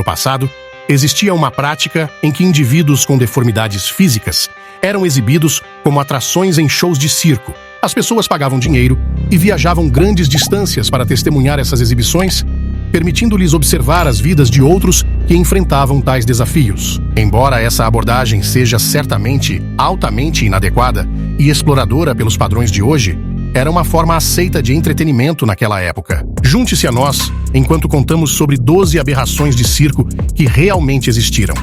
passado, existia uma prática em que indivíduos com deformidades físicas eram exibidos como atrações em shows de circo. As pessoas pagavam dinheiro e viajavam grandes distâncias para testemunhar essas exibições, permitindo-lhes observar as vidas de outros que enfrentavam tais desafios. Embora essa abordagem seja certamente altamente inadequada e exploradora pelos padrões de hoje, era uma forma aceita de entretenimento naquela época. Junte-se a nós enquanto contamos sobre 12 aberrações de circo que realmente existiram.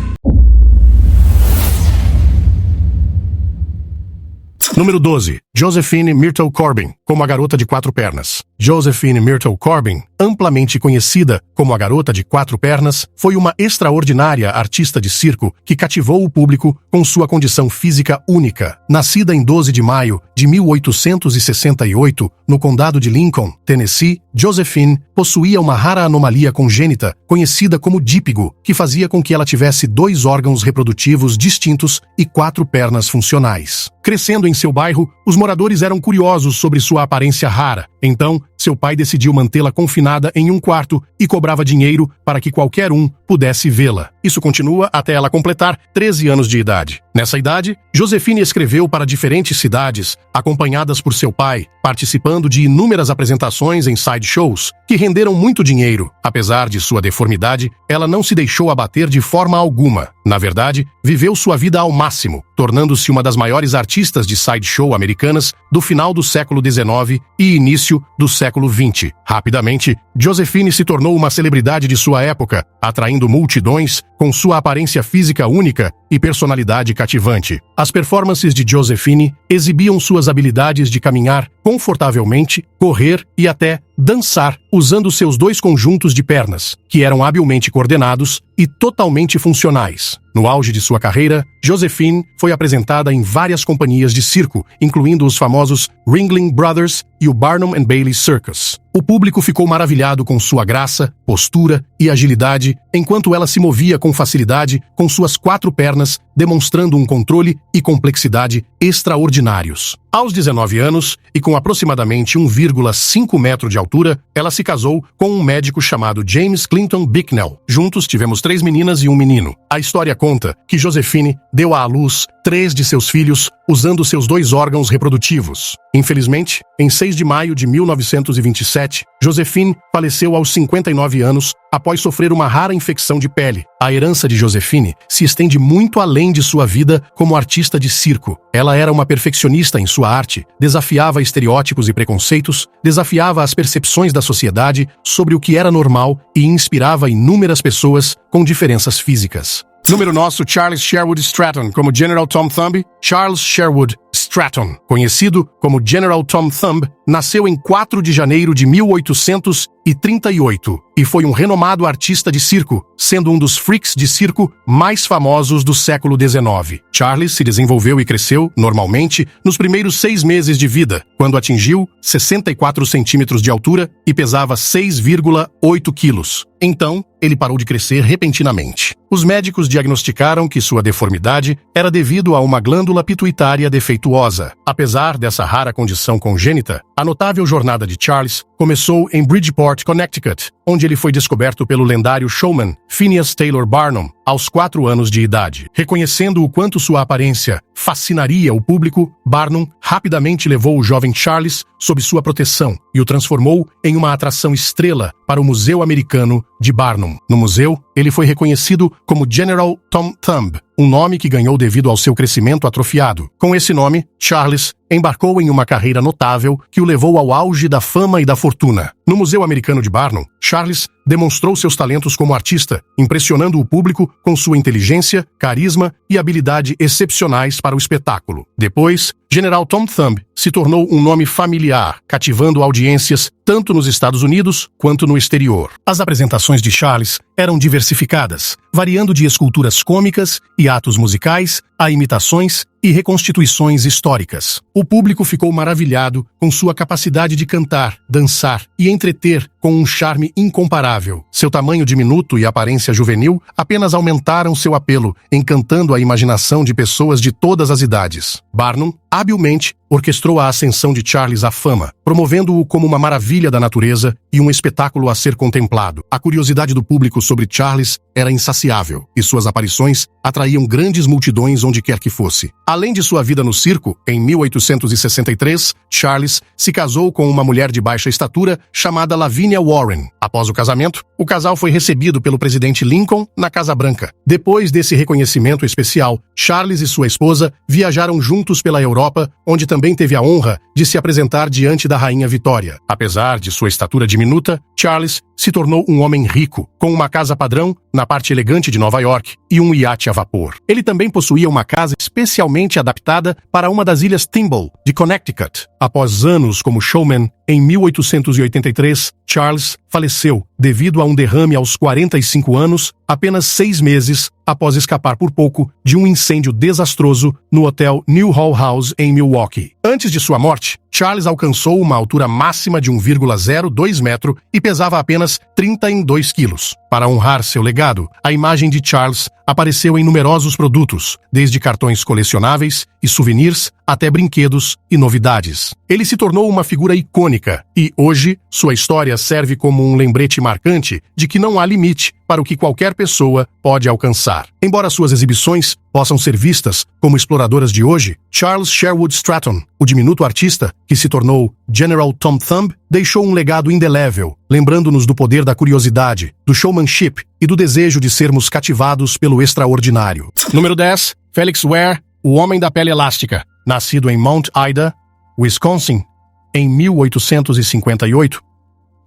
Número 12. Josephine Myrtle Corbin, como a garota de 4 pernas. Josephine Myrtle Corbin, amplamente conhecida como a garota de 4 pernas, foi uma extraordinária artista de circo que cativou o público com sua condição física única. Nascida em 12 de maio de 1868, no condado de Lincoln, Tennessee, Josephine possuía uma rara anomalia congênita, conhecida como dípigo, que fazia com que ela tivesse 2 órgãos reprodutivos distintos e 4 pernas funcionais. Crescendo em seu bairro, os moradores eram curiosos sobre sua aparência rara. Então, seu pai decidiu mantê-la confinada em um quarto e cobrava dinheiro para que qualquer um pudesse vê-la. Isso continua até ela completar 13 anos de idade. Nessa idade, Josephine escreveu para diferentes cidades, acompanhadas por seu pai, participando de inúmeras apresentações em sideshows, que renderam muito dinheiro. Apesar de sua deformidade, ela não se deixou abater de forma alguma. Na verdade, viveu sua vida ao máximo, tornando-se uma das maiores artistas de sideshow americanas do final do século XIX e início do século XX. Rapidamente, Josephine se tornou uma celebridade de sua época, atraindo multidões com sua aparência física única e personalidade cativante. As performances de Josephine exibiam suas habilidades de caminhar confortavelmente, correr e até dançar, usando seus 2 conjuntos de pernas, que eram habilmente coordenados e totalmente funcionais. No auge de sua carreira, Josephine foi apresentada em várias companhias de circo, incluindo os famosos Ringling Brothers e o Barnum and Bailey Circus. O público ficou maravilhado com sua graça, postura e agilidade, enquanto ela se movia com facilidade com suas 4 pernas, demonstrando um controle e complexidade extraordinários. Aos 19 anos, e com aproximadamente 1,5 metro de altura, ela se casou com um médico chamado James Clinton Bicknell. Juntos tivemos 3 meninas e um menino. A história conta que Josephine deu à luz 3 de seus filhos usando seus 2 órgãos reprodutivos. Infelizmente, em 6 de maio de 1927, Josephine faleceu aos 59 anos após sofrer uma rara infecção de pele. A herança de Josephine se estende muito além de sua vida como artista de circo. Ela era uma perfeccionista em sua arte, desafiava estereótipos e preconceitos, desafiava as percepções da sociedade sobre o que era normal e inspirava inúmeras pessoas com diferenças físicas. Número nosso, Charles Sherwood Stratton, como General Tom Thumb. Charles Sherwood Stratton, conhecido como General Tom Thumb, nasceu em 4 de janeiro de 1838 e foi um renomado artista de circo, sendo um dos freaks de circo mais famosos do século XIX. Charles se desenvolveu e cresceu, normalmente, nos primeiros 6 meses de vida, quando atingiu 64 centímetros de altura e pesava 6,8 quilos. Então, ele parou de crescer repentinamente. Os médicos diagnosticaram que sua deformidade era devido a uma glândula pituitária defeituosa. Apesar dessa rara condição congênita, a notável jornada de Charles começou em Bridgeport, Connecticut, onde ele foi descoberto pelo lendário showman Phineas Taylor Barnum aos 4 anos de idade. Reconhecendo o quanto sua aparência fascinaria o público, Barnum rapidamente levou o jovem Charles sob sua proteção e o transformou em uma atração estrela para o Museu Americano de Barnum. No museu, ele foi reconhecido como General Tom Thumb, um nome que ganhou devido ao seu crescimento atrofiado. Com esse nome, Charles embarcou em uma carreira notável que o levou ao auge da fama e da fortuna. No Museu Americano de Barnum, Charles demonstrou seus talentos como artista, impressionando o público com sua inteligência, carisma e habilidade excepcionais para o espetáculo. Depois, General Tom Thumb se tornou um nome familiar, cativando audiências tanto nos Estados Unidos quanto no exterior. As apresentações de Charles eram diversificadas, variando de esculturas cômicas e atos musicais a imitações e reconstituições históricas. O público ficou maravilhado com sua capacidade de cantar, dançar e entreter com um charme incomparável. Seu tamanho diminuto e aparência juvenil apenas aumentaram seu apelo, encantando a imaginação de pessoas de todas as idades. Barnum, habilmente, orquestrou a ascensão de Charles à fama, promovendo-o como uma maravilha da natureza e um espetáculo a ser contemplado. A curiosidade do público sobre Charles era insaciável, e suas aparições atraíam grandes multidões onde quer que fosse. Além de sua vida no circo, em 1863, Charles se casou com uma mulher de baixa estatura chamada Lavinia Warren. Após o casamento, o casal foi recebido pelo presidente Lincoln na Casa Branca. Depois desse reconhecimento especial, Charles e sua esposa viajaram juntos pela Europa, onde também teve a honra de se apresentar diante da Rainha Vitória. Apesar de sua estatura diminuta, Charles se tornou um homem rico, com uma casa padrão na parte elegante de Nova York e um iate a vapor. Ele também possuía uma casa especialmente adaptada para uma das ilhas Thimble, de Connecticut. Após anos como showman, em 1883, Charles faleceu devido a um derrame aos 45 anos, apenas 6 meses após escapar por pouco de um incêndio desastroso no hotel New Hall House em Milwaukee. Antes de sua morte, Charles alcançou uma altura máxima de 1,02 metro e pesava apenas 32 quilos. Para honrar seu legado, a imagem de Charles apareceu em numerosos produtos, desde cartões colecionáveis e souvenirs até brinquedos e novidades. Ele se tornou uma figura icônica e, hoje, sua história serve como um lembrete marcante de que não há limite para o que qualquer pessoa pode alcançar. Embora suas exibições possam ser vistas como exploradoras de hoje, Charles Sherwood Stratton, o diminuto artista que se tornou General Tom Thumb, deixou um legado indelével, lembrando-nos do poder da curiosidade, do showmanship e do desejo de sermos cativados pelo extraordinário. Número 10. Felix Ware, o homem da pele elástica. Nascido em Mount Ida, Wisconsin, em 1858,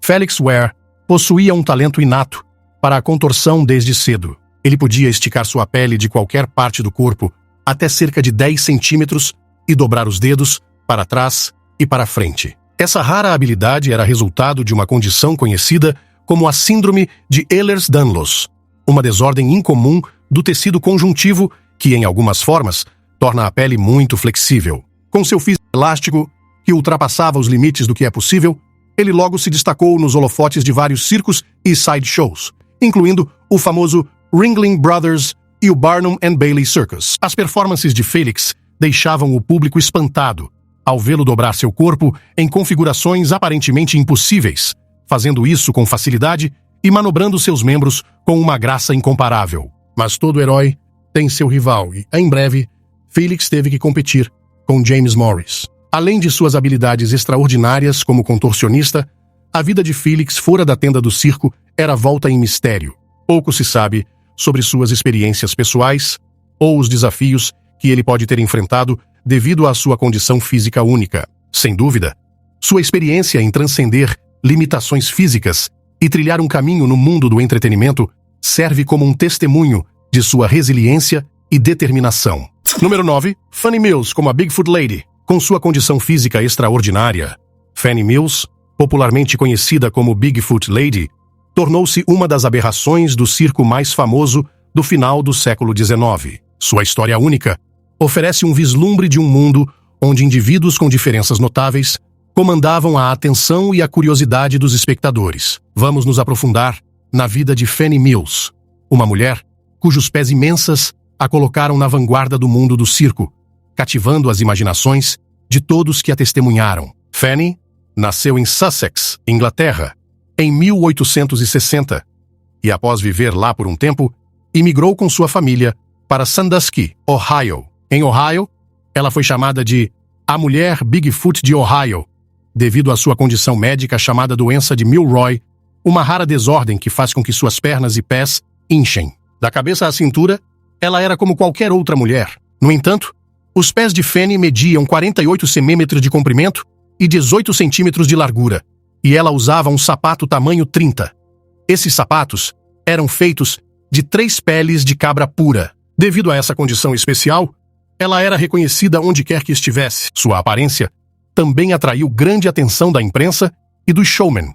Felix Ware possuía um talento inato para a contorção desde cedo. Ele podia esticar sua pele de qualquer parte do corpo até cerca de 10 centímetros e dobrar os dedos para trás e para frente. Essa rara habilidade era resultado de uma condição conhecida como a Síndrome de Ehlers-Danlos, uma desordem incomum do tecido conjuntivo que, em algumas formas, torna a pele muito flexível. Com seu físico elástico, que ultrapassava os limites do que é possível, ele logo se destacou nos holofotes de vários circos e sideshows, incluindo o famoso Ringling Brothers e o Barnum and Bailey Circus. As performances de Felix deixavam o público espantado ao vê-lo dobrar seu corpo em configurações aparentemente impossíveis, fazendo isso com facilidade e manobrando seus membros com uma graça incomparável. Mas todo herói tem seu rival e, em breve, Felix teve que competir com James Morris. Além de suas habilidades extraordinárias como contorcionista, a vida de Felix fora da tenda do circo era volta em mistério. Pouco se sabe sobre suas experiências pessoais ou os desafios que ele pode ter enfrentado devido à sua condição física única. Sem dúvida, sua experiência em transcender limitações físicas e trilhar um caminho no mundo do entretenimento serve como um testemunho de sua resiliência e determinação. Número 9. Fannie Mills como a Bigfoot Lady. Com sua condição física extraordinária, Fannie Mills, popularmente conhecida como Bigfoot Lady, tornou-se uma das aberrações do circo mais famoso do final do século XIX. Sua história única oferece um vislumbre de um mundo onde indivíduos com diferenças notáveis comandavam a atenção e a curiosidade dos espectadores. Vamos nos aprofundar na vida de Fannie Mills, uma mulher cujos pés imensas a colocaram na vanguarda do mundo do circo, cativando as imaginações de todos que a testemunharam. Fannie nasceu em Sussex, Inglaterra, em 1860, e após viver lá por um tempo, imigrou com sua família para Sandusky, Ohio. Em Ohio, ela foi chamada de a mulher Bigfoot de Ohio, devido à sua condição médica chamada doença de Milroy, uma rara desordem que faz com que suas pernas e pés inchem. Da cabeça à cintura, ela era como qualquer outra mulher. No entanto, os pés de Fannie mediam 48 centímetros de comprimento e 18 centímetros de largura, e ela usava um sapato tamanho 30. Esses sapatos eram feitos de 3 peles de cabra pura. Devido a essa condição especial, ela era reconhecida onde quer que estivesse. Sua aparência também atraiu grande atenção da imprensa e dos showmen,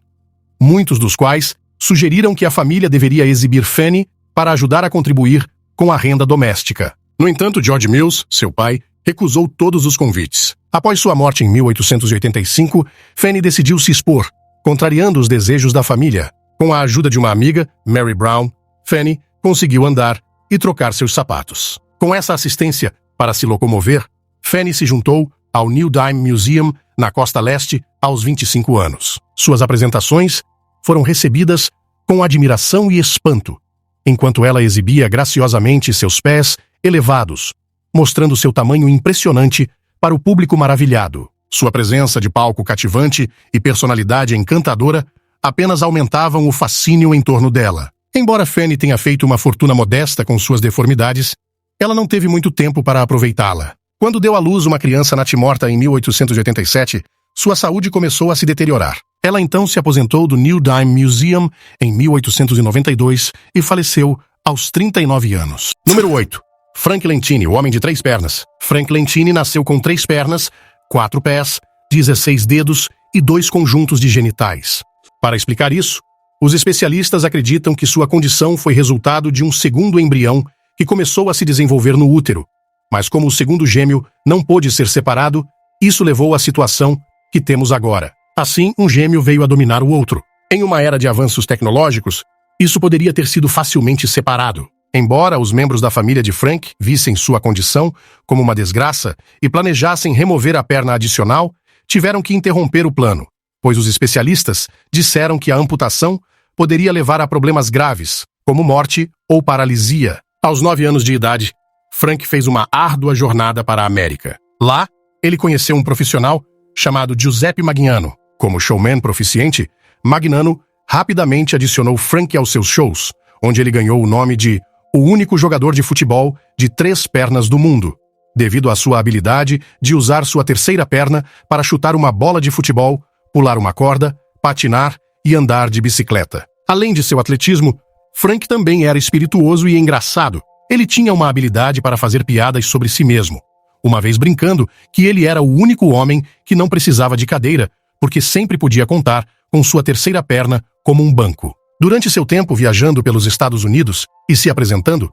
muitos dos quais sugeriram que a família deveria exibir Fannie para ajudar a contribuir com a renda doméstica. No entanto, George Mills, seu pai, recusou todos os convites. Após sua morte em 1885, Fanny decidiu se expor, contrariando os desejos da família. Com a ajuda de uma amiga, Mary Brown, Fanny conseguiu andar e trocar seus sapatos. Com essa assistência para se locomover, Fanny se juntou ao New Dime Museum, na costa leste, aos 25 anos. Suas apresentações foram recebidas com admiração e espanto, enquanto ela exibia graciosamente seus pés elevados, mostrando seu tamanho impressionante para o público maravilhado. Sua presença de palco cativante e personalidade encantadora apenas aumentavam o fascínio em torno dela. Embora Fanny tenha feito uma fortuna modesta com suas deformidades, ela não teve muito tempo para aproveitá-la. Quando deu à luz uma criança natimorta em 1887, sua saúde começou a se deteriorar. Ela então se aposentou do New Dime Museum em 1892 e faleceu aos 39 anos. Número 8. Frank Lentini, o homem de 3 pernas. Frank Lentini nasceu com 3 pernas, 4 pés, 16 dedos e 2 conjuntos de genitais. Para explicar isso, os especialistas acreditam que sua condição foi resultado de um segundo embrião que começou a se desenvolver no útero, mas como o segundo gêmeo não pôde ser separado, isso levou à situação que temos agora. Assim, um gêmeo veio a dominar o outro. Em uma era de avanços tecnológicos, isso poderia ter sido facilmente separado. Embora os membros da família de Frank vissem sua condição como uma desgraça e planejassem remover a perna adicional, tiveram que interromper o plano, pois os especialistas disseram que a amputação poderia levar a problemas graves, como morte ou paralisia. Aos 9 anos de idade, Frank fez uma árdua jornada para a América. Lá, ele conheceu um profissional chamado Giuseppe Magnano. Como showman proficiente, Magnano rapidamente adicionou Frank aos seus shows, onde ele ganhou o nome de o único jogador de futebol de 3 pernas do mundo, devido à sua habilidade de usar sua terceira perna para chutar uma bola de futebol, pular uma corda, patinar e andar de bicicleta. Além de seu atletismo, Frank também era espirituoso e engraçado. Ele tinha uma habilidade para fazer piadas sobre si mesmo, uma vez brincando que ele era o único homem que não precisava de cadeira, porque sempre podia contar com sua terceira perna como um banco. Durante seu tempo viajando pelos Estados Unidos e se apresentando,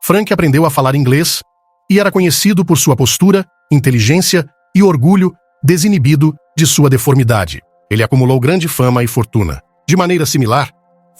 Frank aprendeu a falar inglês e era conhecido por sua postura, inteligência e orgulho desinibido de sua deformidade. Ele acumulou grande fama e fortuna. De maneira similar,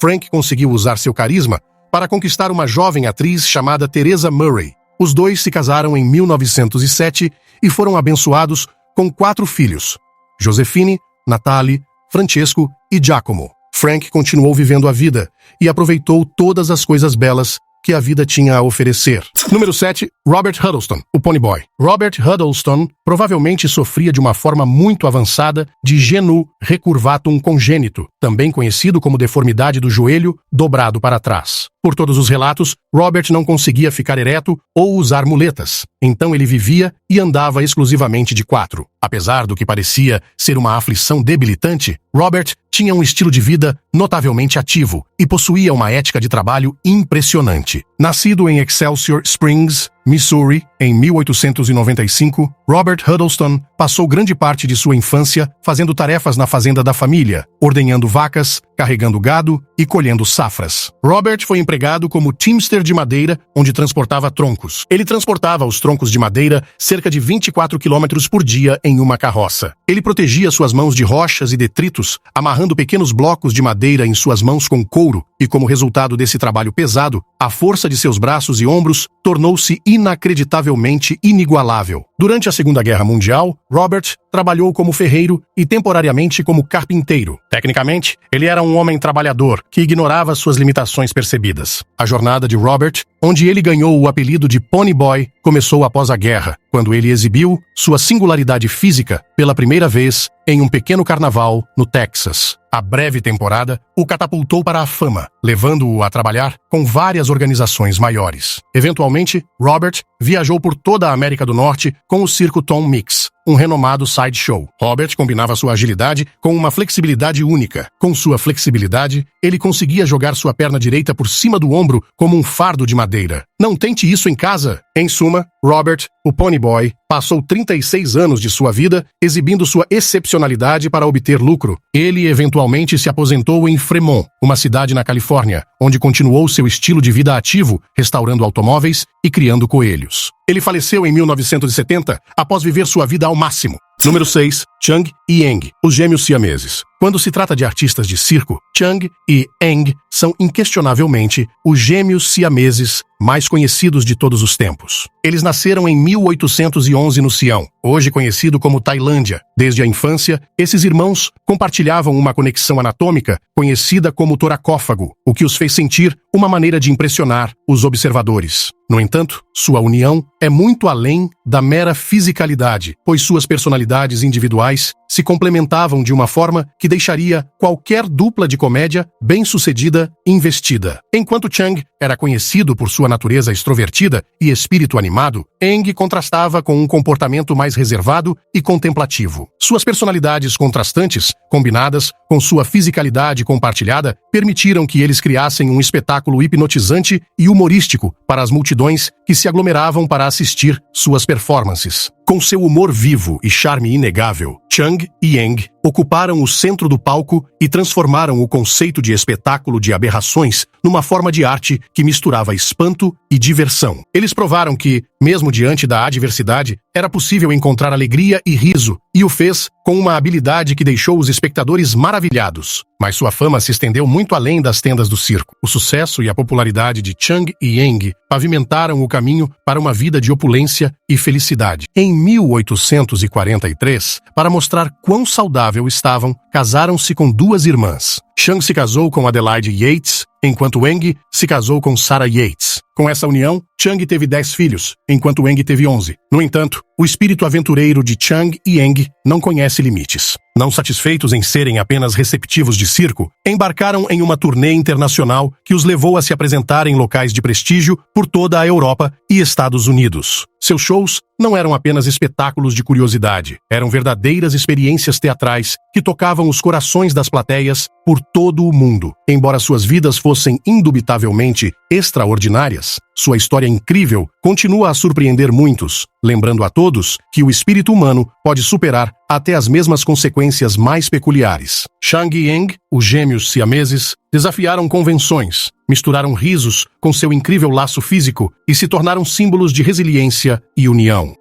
Frank conseguiu usar seu carisma para conquistar uma jovem atriz chamada Teresa Murray. Os dois se casaram em 1907 e foram abençoados com 4 filhos: Josephine, Natalie, Francesco e Giacomo. Frank continuou vivendo a vida e aproveitou todas as coisas belas que a vida tinha a oferecer. Número 7. Robert Huddleston, o Pony Boy. Robert Huddleston provavelmente sofria de uma forma muito avançada de genu recurvatum congênito, também conhecido como deformidade do joelho dobrado para trás. Por todos os relatos, Robert não conseguia ficar ereto ou usar muletas, então ele vivia e andava exclusivamente de 4. Apesar do que parecia ser uma aflição debilitante, Robert tinha um estilo de vida notavelmente ativo e possuía uma ética de trabalho impressionante. Nascido em Excelsior Springs, Missouri, em 1895, Robert Huddleston passou grande parte de sua infância fazendo tarefas na fazenda da família, ordenhando vacas, carregando gado e colhendo safras. Robert foi empregado como teamster de madeira, onde transportava troncos. Ele transportava os troncos de madeira cerca de 24 quilômetros por dia em uma carroça. Ele protegia suas mãos de rochas e detritos, amarrando pequenos blocos de madeira em suas mãos com couro, e como resultado desse trabalho pesado, a força de seus braços e ombros tornou-se inacreditavelmente inigualável. Durante a Segunda Guerra Mundial, Robert trabalhou como ferreiro e temporariamente como carpinteiro. Tecnicamente, ele era um homem trabalhador que ignorava suas limitações percebidas. A jornada de Robert, onde ele ganhou o apelido de Pony Boy, começou após a guerra, quando ele exibiu sua singularidade física pela primeira vez em um pequeno carnaval no Texas. A breve temporada o catapultou para a fama, levando-o a trabalhar com várias organizações maiores. Eventualmente, Robert viajou por toda a América do Norte com o circo Tom Mix, um renomado sideshow. Robert combinava sua agilidade com uma flexibilidade única. Com sua flexibilidade, ele conseguia jogar sua perna direita por cima do ombro como um fardo de madeira. Não tente isso em casa, Em suma, Robert, o Pony Boy, passou 36 anos de sua vida exibindo sua excepcionalidade para obter lucro. Ele eventualmente se aposentou em Fremont, uma cidade na Califórnia, onde continuou seu estilo de vida ativo, restaurando automóveis e criando coelhos. Ele faleceu em 1970 após viver sua vida ao máximo. Número 6. Chung e Eng, os gêmeos siameses. Quando se trata de artistas de circo, Chung e Eng são inquestionavelmente os gêmeos siameses mais conhecidos de todos os tempos. Eles nasceram em 1811 no Sião, hoje conhecido como Tailândia. Desde a infância, esses irmãos compartilhavam uma conexão anatômica conhecida como toracófago, o que os fez sentir uma maneira de impressionar os observadores. No entanto, sua união é muito além da mera fisicalidade, pois suas personalidades individuais se complementavam de uma forma que deixaria qualquer dupla de comédia bem-sucedida investida. Enquanto Chung era conhecido por sua natureza extrovertida e espírito animado, Eng contrastava com um comportamento mais reservado e contemplativo. Suas personalidades contrastantes, combinadas com sua fisicalidade compartilhada, permitiram que eles criassem um espetáculo hipnotizante e humorístico para as multidões que se aglomeravam para assistir suas performances. Com seu humor vivo e charme inegável, Chung e Eng ocuparam o centro do palco e transformaram o conceito de espetáculo de aberrações numa forma de arte que misturava espanto e diversão. Eles provaram que, mesmo diante da adversidade, era possível encontrar alegria e riso, e o fez com uma habilidade que deixou os espectadores maravilhados. Mas sua fama se estendeu muito além das tendas do circo. O sucesso e a popularidade de Chung e Eng pavimentaram o caminho para uma vida de opulência e felicidade. Em 1843, para mostrar quão saudável estavam, casaram-se com duas irmãs. Chung se casou com Adelaide Yates, enquanto Eng se casou com Sarah Yates. Com essa união, Chung teve 10 filhos, enquanto Eng teve 11. No entanto, o espírito aventureiro de Chung e Eng não conhece limites. Não satisfeitos em serem apenas receptivos de circo, embarcaram em uma turnê internacional que os levou a se apresentar em locais de prestígio por toda a Europa e Estados Unidos. Seus shows não eram apenas espetáculos de curiosidade, eram verdadeiras experiências teatrais que tocavam os corações das plateias por todo o mundo. Embora suas vidas fossem indubitavelmente extraordinárias, sua história incrível continua a surpreender muitos, lembrando a todos que o espírito humano pode superar até as mesmas consequências mais peculiares. Chung e Eng, os gêmeos siameses, desafiaram convenções, misturaram risos com seu incrível laço físico e se tornaram símbolos de resiliência e união.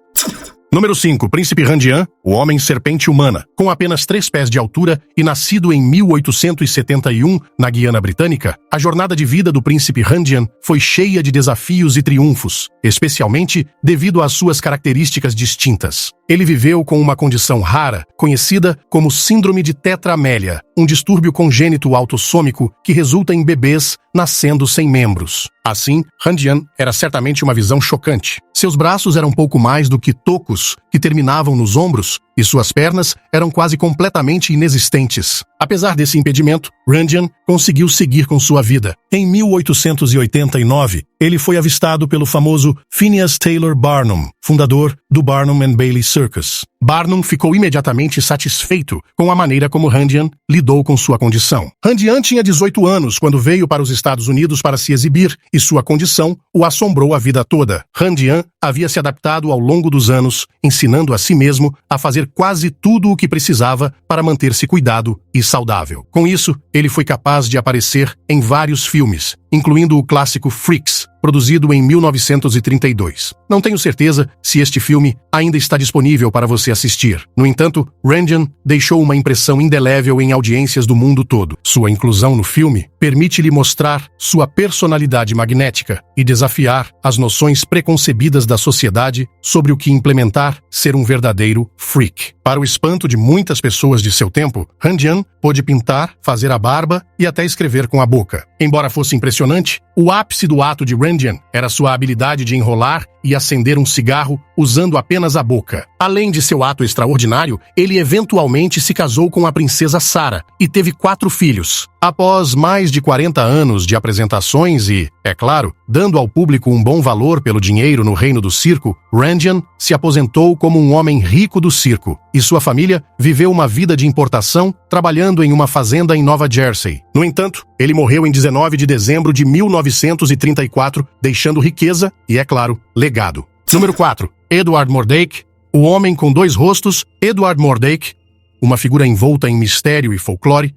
Número 5. Príncipe Randian, o homem-serpente humana. Com apenas 3 pés de altura e nascido em 1871 na Guiana Britânica, a jornada de vida do príncipe Randian foi cheia de desafios e triunfos, especialmente devido às suas características distintas. Ele viveu com uma condição rara, conhecida como síndrome de tetramélia, um distúrbio congênito autossômico que resulta em bebês nascendo sem membros. Assim, Randian era certamente uma visão chocante. Seus braços eram pouco mais do que tocos que terminavam nos ombros e suas pernas eram quase completamente inexistentes. Apesar desse impedimento, Randian conseguiu seguir com sua vida. Em 1889, ele foi avistado pelo famoso Phineas Taylor Barnum, fundador do Barnum and Bailey Circus. Barnum ficou imediatamente satisfeito com a maneira como Randian lidou com sua condição. Randian tinha 18 anos quando veio para os Estados Unidos para se exibir e sua condição o assombrou a vida toda. Randian havia se adaptado ao longo dos anos, ensinando a si mesmo a fazer quase tudo o que precisava para manter-se cuidado e saudável. Com isso, ele foi capaz de aparecer em vários filmes, incluindo o clássico Freaks, produzido em 1932. Não tenho certeza se este filme ainda está disponível para você assistir. No entanto, Randian deixou uma impressão indelével em audiências do mundo todo. Sua inclusão no filme permite-lhe mostrar sua personalidade magnética e desafiar as noções preconcebidas da sociedade sobre o que implementar ser um verdadeiro freak. Para o espanto de muitas pessoas de seu tempo, Randian pôde pintar, fazer a barba e até escrever com a boca. Embora fosse impressionante, o ápice do ato de Randian era sua habilidade de enrolar e acender um cigarro usando apenas a boca. Além de seu ato extraordinário, ele eventualmente se casou com a princesa Sarah e teve 4 filhos. Após mais de 40 anos de apresentações e, É claro, dando ao público um bom valor pelo dinheiro no reino do circo, Randian se aposentou como um homem rico do circo, e sua família viveu uma vida de importação trabalhando em uma fazenda em Nova Jersey. No entanto, ele morreu em 19 de dezembro de 1934, deixando riqueza e, é claro, legado. Número 4. Edward Mordake, o homem com dois rostos. Edward Mordake, uma figura envolta em mistério e folclore,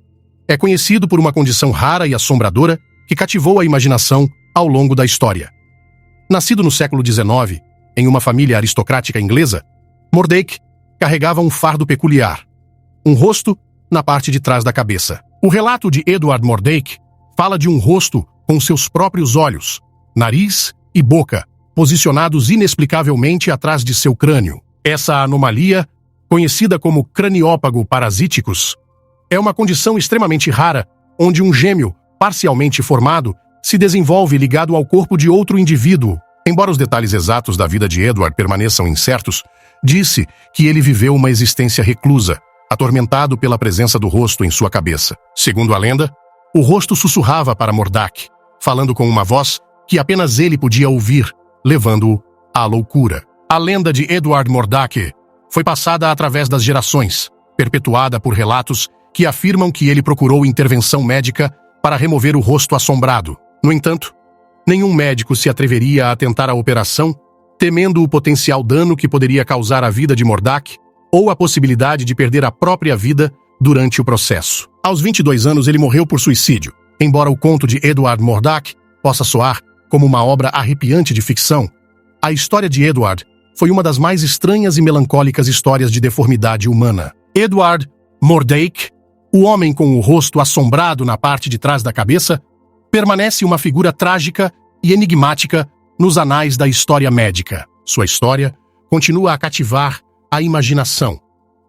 é conhecido por uma condição rara e assombradora que cativou a imaginação ao longo da história. Nascido no século XIX, em uma família aristocrática inglesa, Mordake carregava um fardo peculiar, um rosto na parte de trás da cabeça. O relato de Edward Mordake fala de um rosto com seus próprios olhos, nariz e boca, posicionados inexplicavelmente atrás de seu crânio. Essa anomalia, conhecida como craniópago parasíticos, é uma condição extremamente rara, onde um gêmeo parcialmente formado se desenvolve ligado ao corpo de outro indivíduo. Embora os detalhes exatos da vida de Edward permaneçam incertos, disse que ele viveu uma existência reclusa, atormentado pela presença do rosto em sua cabeça. Segundo a lenda, o rosto sussurrava para Mordake, falando com uma voz que apenas ele podia ouvir, levando-o à loucura. A lenda de Edward Mordake foi passada através das gerações, perpetuada por relatos que afirmam que ele procurou intervenção médica para remover o rosto assombrado. No entanto, nenhum médico se atreveria a tentar a operação, temendo o potencial dano que poderia causar à vida de Mordake ou a possibilidade de perder a própria vida durante o processo. Aos 22 anos, ele morreu por suicídio. Embora o conto de Edward Mordake possa soar como uma obra arrepiante de ficção, a história de Edward foi uma das mais estranhas e melancólicas histórias de deformidade humana. Edward Mordake, o homem com o rosto assombrado na parte de trás da cabeça, permanece uma figura trágica e enigmática nos anais da história médica. Sua história continua a cativar a imaginação,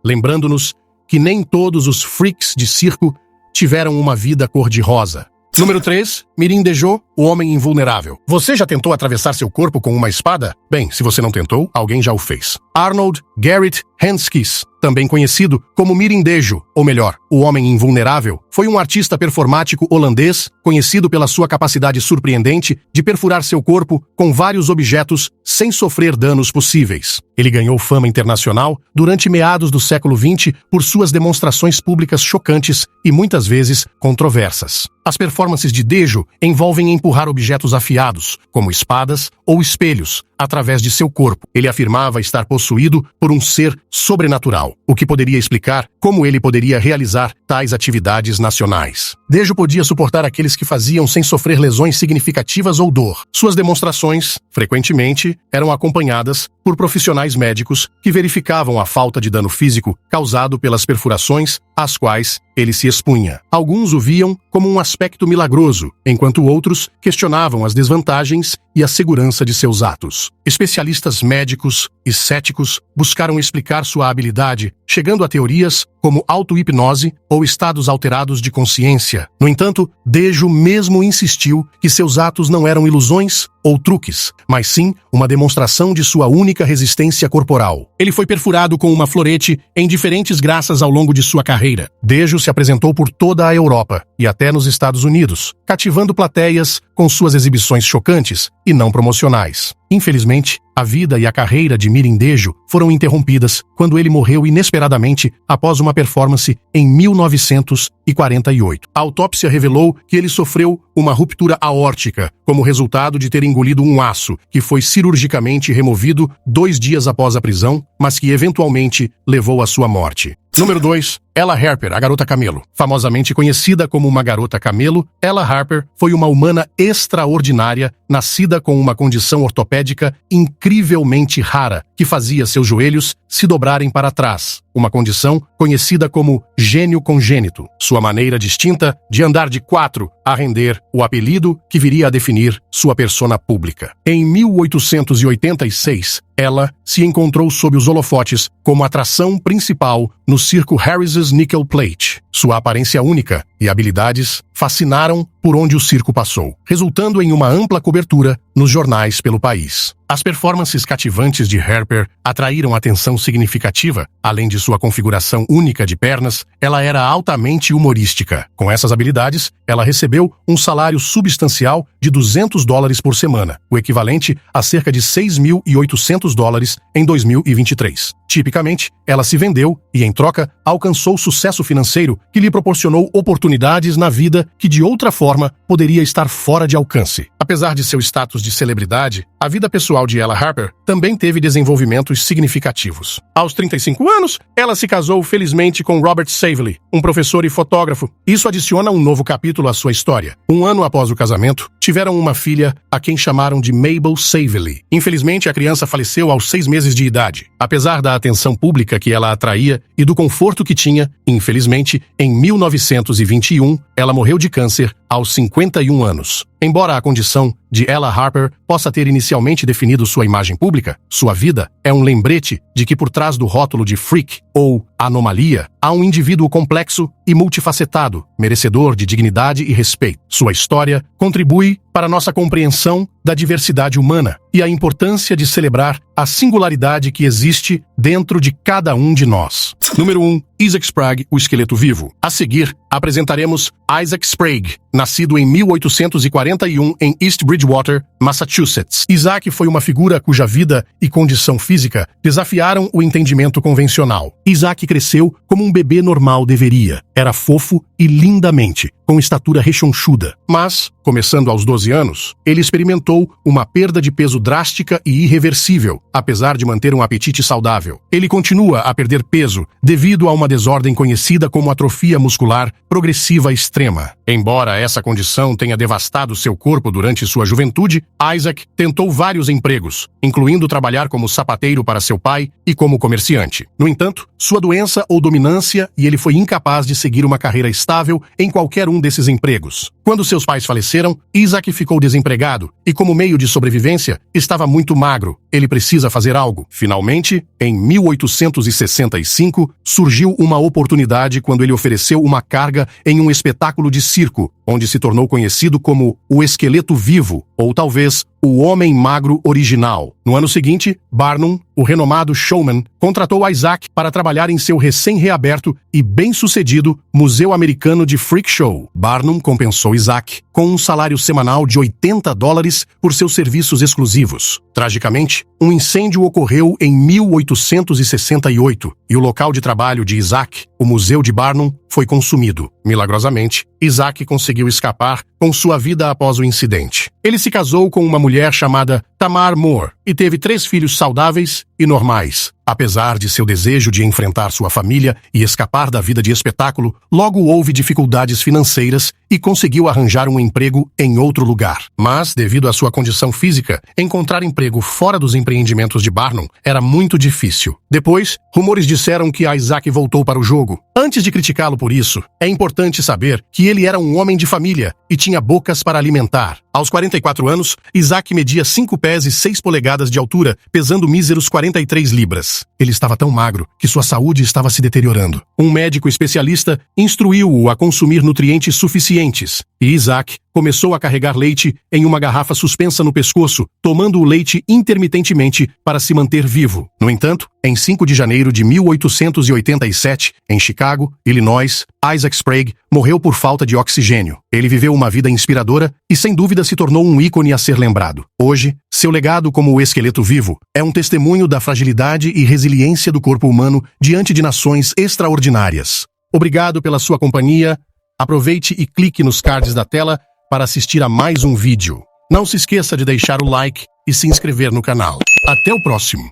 lembrando-nos que nem todos os freaks de circo tiveram uma vida cor-de-rosa. Número 3. Mirindejo, o homem invulnerável. Você já tentou atravessar seu corpo com uma espada? Bem, se você não tentou, alguém já o fez. Arnold Garrett Henskis, também conhecido como Mirindejo, ou melhor, o homem invulnerável, foi um artista performático holandês conhecido pela sua capacidade surpreendente de perfurar seu corpo com vários objetos sem sofrer danos possíveis. Ele ganhou fama internacional durante meados do século XX por suas demonstrações públicas chocantes e muitas vezes controversas. As performances de Dejo envolvem empurrar objetos afiados, como espadas ou espelhos, através de seu corpo. Ele afirmava estar possuído por um ser sobrenatural, o que poderia explicar como ele poderia realizar tais atividades nacionais. Dejo podia suportar aqueles que faziam sem sofrer lesões significativas ou dor. Suas demonstrações, frequentemente, eram acompanhadas por profissionais médicos que verificavam a falta de dano físico causado pelas perfurações às quais ele se expunha. Alguns o viam como um aspecto milagroso, enquanto outros questionavam as desvantagens e a segurança de seus atos. Especialistas médicos e céticos buscaram explicar sua habilidade, chegando a teorias como auto-hipnose ou estados alterados de consciência. No entanto, Dejo mesmo insistiu que seus atos não eram ilusões ou truques, mas sim uma demonstração de sua única resistência corporal. Ele foi perfurado com uma florete em diferentes graças ao longo de sua carreira. Dejo se apresentou por toda a Europa e até nos Estados Unidos, cativando plateias com suas exibições chocantes e não promocionais. Infelizmente, a vida e a carreira de Mirindejo foram interrompidas quando ele morreu inesperadamente após uma performance em 1948. A autópsia revelou que ele sofreu uma ruptura aórtica como resultado de ter engolido um aço que foi cirurgicamente removido 2 dias após a prisão, mas que eventualmente levou à sua morte. Número 2. Ella Harper, a garota camelo. Famosamente conhecida como uma garota camelo, Ella Harper foi uma humana extraordinária, nascida com uma condição ortopédica incrivelmente rara, que fazia seus joelhos se dobrarem para trás, uma condição conhecida como gênio congênito. Sua maneira distinta de andar de 4 a render o apelido que viria a definir sua persona pública. Em 1886, ela se encontrou sob os holofotes como atração principal no circo Harris's Nickel Plate. Sua aparência única e habilidades fascinaram por onde o circo passou, resultando em uma ampla cobertura nos jornais pelo país. As performances cativantes de Harper atraíram atenção significativa. Além de sua configuração única de pernas, ela era altamente humorística. Com essas habilidades, ela recebeu um salário substancial de $200 por semana, o equivalente a cerca de $6.800 em 2023. Tipicamente, ela se vendeu e, em troca, alcançou sucesso financeiro que lhe proporcionou oportunidades na vida que, de outra forma, poderia estar fora de alcance. Apesar de seu status de celebridade, a vida pessoal de Ella Harper também teve desenvolvimentos significativos. Aos 35 anos, ela se casou felizmente com Robert Savely, um professor e fotógrafo. Isso adiciona um novo capítulo à sua história. Um ano após o casamento, tiveram uma filha a quem chamaram de Mabel Savely. Infelizmente, a criança faleceu aos 6 meses de idade. Apesar da atenção pública que ela atraía e do conforto que tinha, infelizmente, em 1921, ela morreu de câncer aos 51 anos. Embora a condição de Ella Harper possa ter inicialmente definido sua imagem pública, sua vida é um lembrete de que por trás do rótulo de freak ou anomalia, há um indivíduo complexo e multifacetado, merecedor de dignidade e respeito. Sua história contribui para nossa compreensão da diversidade humana e a importância de celebrar a singularidade que existe dentro de cada um de nós. Número 1. Isaac Sprague, o esqueleto vivo. A seguir, apresentaremos Isaac Sprague, nascido em 1841 em East Bridgewater, Massachusetts. Isaac foi uma figura cuja vida e condição física desafiaram o entendimento convencional. Isaac cresceu como um bebê normal deveria. Era fofo e lindamente, com estatura rechonchuda. Mas, começando aos 12 anos, ele experimentou uma perda de peso drástica e irreversível, apesar de manter um apetite saudável. Ele continua a perder peso devido a uma desordem conhecida como atrofia muscular progressiva extrema. Embora essa condição tenha devastado seu corpo durante sua juventude, Isaac tentou vários empregos, incluindo trabalhar como sapateiro para seu pai e como comerciante. No entanto, sua doença ou dominância e ele foi incapaz de seguir uma carreira estável em qualquer um desses empregos. Quando seus pais faleceram, Isaac ficou desempregado e, como meio de sobrevivência, estava muito magro. Ele precisa fazer algo. Finalmente, em 1865, surgiu uma oportunidade quando ele ofereceu uma carga em um espetáculo de circo, onde se tornou conhecido como o Esqueleto Vivo, ou talvez o Homem Magro Original. No ano seguinte, Barnum, o renomado showman, contratou Isaac para trabalhar em seu recém-reaberto e bem-sucedido Museu Americano de Freak Show. Barnum compensou Isaac com um salário semanal de $80 por seus serviços exclusivos. Tragicamente, um incêndio ocorreu em 1868 e o local de trabalho de Isaac, o Museu de Barnum, foi consumido. Milagrosamente, Isaac conseguiu escapar com sua vida após o incidente. Ele se casou com uma mulher chamada Tamar Moore e teve 3 filhos saudáveis e normais. Apesar de seu desejo de enfrentar sua família e escapar da vida de espetáculo, logo houve dificuldades financeiras e conseguiu arranjar um emprego em outro lugar. Mas, devido à sua condição física, encontrar emprego fora dos empreendimentos de Barnum era muito difícil. Depois, rumores disseram que Isaac voltou para o jogo. Antes de criticá-lo por isso, é importante saber que ele era um homem de família e tinha bocas para alimentar. Aos 44 anos, Isaac media 5 pés e 6 polegadas de altura, pesando míseros 43 libras. Ele estava tão magro que sua saúde estava se deteriorando. Um médico especialista instruiu-o a consumir nutrientes suficientes, e Isaac começou a carregar leite em uma garrafa suspensa no pescoço, tomando o leite intermitentemente para se manter vivo. No entanto, em 5 de janeiro de 1887, em Chicago, Illinois, Isaac Sprague morreu por falta de oxigênio. Ele viveu uma vida inspiradora e, sem dúvida, se tornou um ícone a ser lembrado. Hoje, seu legado como o esqueleto vivo é um testemunho da fragilidade e resiliência do corpo humano diante de nações extraordinárias. Obrigado pela sua companhia. Aproveite e clique nos cards da tela para assistir a mais um vídeo. Não se esqueça de deixar o like e se inscrever no canal. Até o próximo!